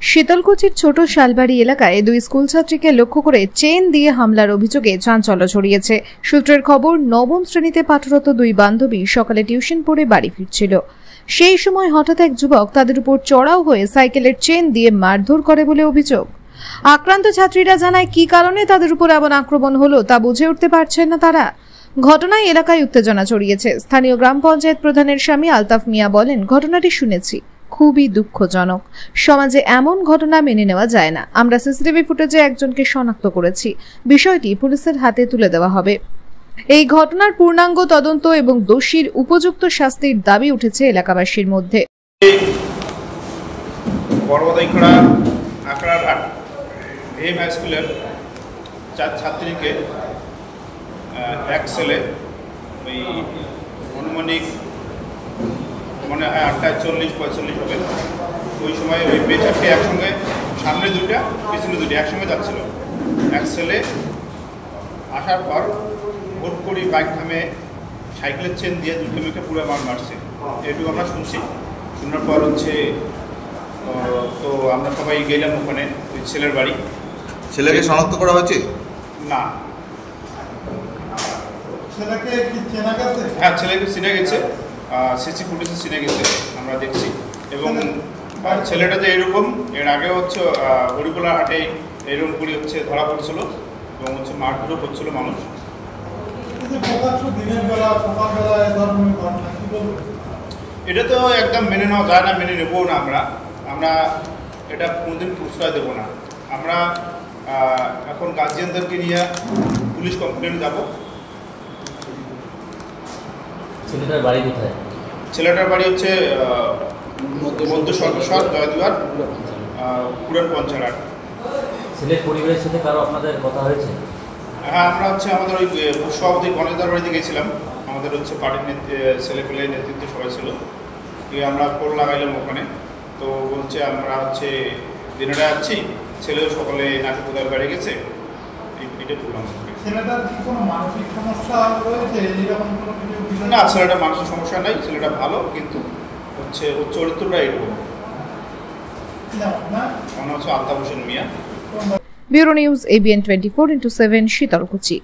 শীতলকুচির ছোট শালবাড়ি এলাকায় দুই স্কুল ছাত্রীকে লক্ষ্য করে চেন দিয়ে হামলার অভিযোগে চাঞ্চল্য ছড়িয়েছে। সূত্রের খবর, নবম শ্রেণীতে পাঠরত দুই বান্ধবী সকালে টিউশন পড়ে বাড়ি ফিরছিল। সেই সময় হঠাৎ এক যুবক তাদের উপর চড়াও হয়ে সাইকেলের চেন দিয়ে মারধর করে বলে অভিযোগ। আক্রান্ত ছাত্রীরা জানায়, কি কারণে তাদের উপর এমন আক্রমণ হলো তা বুঝে উঠতে পারছেন না তারা। ঘটনায় এলাকায় উত্তেজনা ছড়িয়েছে। স্থানীয় গ্রাম পঞ্চায়েত প্রধানের স্বামী আলতাফ মিয়া বলেন, ঘটনাটি শুনেছি, খুবই দুঃখজনক। সমাজে এমন ঘটনা মেনে নেওয়া যায় না। আমরা সিসিটিভি ফুটেজে একজনকে শনাক্ত করেছি। বিষয়টি পুলিশের হাতে তুলে দেওয়া হবে। এই ঘটনার পূর্ণাঙ্গ তদন্ত এবং দোষীর উপযুক্ত শাস্তির দাবি উঠেছে এলাকাবাসীর মধ্যে। ছাত্রীকে এক ছেলে ওই অনুমানিক মানে 8:40-45 হবে, ওই সময় ওই মেয়ে চারটে একসঙ্গে, সামনে দুইটা পিছনে দুইটা একসঙ্গে যাচ্ছিল। এক ছেলে আসার পর ভোট করি বাইক থামে সাইকেলের চেন দিয়ে দুটো মেয়েকে পুরো মারছে। এটুকু আমরা শুনছি। শোনার পর তো আমরা সবাই গেলাম ওখানে, ওই ছেলের বাড়ি। ছেলেকে শনাক্ত করা হয়েছে? না। ছেলেকে কি চেনা গেছে? হ্যাঁ, ছেলেকে চিনে গেছে, সিসি ফুটেজে চিনে গেছে, আমরা দেখছি। এবং ছেলেটা যে এরকম এর আগে হরিবোলা হাটে এরকম করে ধরা পড়ছিল এবং মারধরও করছিল মানুষ। এটা তো একদম মেনে নেওয়া যায় না, মেনে নেবও না। আমরা এটা কোনোদিন প্রশ্রয় দেবো না। আমরা এখন গার্জিয়ানদেরকে নিয়ে পুলিশ কমপ্লেন যাব। ছেলেটার বাড়ি কোথায়? ছেলেটার বাড়ি মধ্য সর্বস্বর জয়দুয়ার পুরান পঞ্চায়েত। ছেলের পরিবারের সাথে কারো আপনাদের কথা হয়েছে? হ্যাঁ, আমরা আমাদের ওই সভাপতি গণেশদার বাড়িতে গেছিলাম। আমাদের পার্টির ছেলেপেলে নেতৃত্ব সবাই ছিল। আমরা পোল লাগাইলাম ওখানে। তো বলছে আমরা দিনেটা যাচ্ছি, ছেলেও সকালে নাকি কোথায় বেড়ে গেছে, এটা বললাম। ছেলেটার কি কোনো মানসিক সমস্যা রয়েছে? না, ছেলেটা মানসিক সমস্যা নাই, ছেলেটা ভালো, কিন্তু ওর চরিত্রটা এরকম। মনে হচ্ছে Altaf Hossain Mia. Bureau news, ABN 24/7, Sitalkuchi.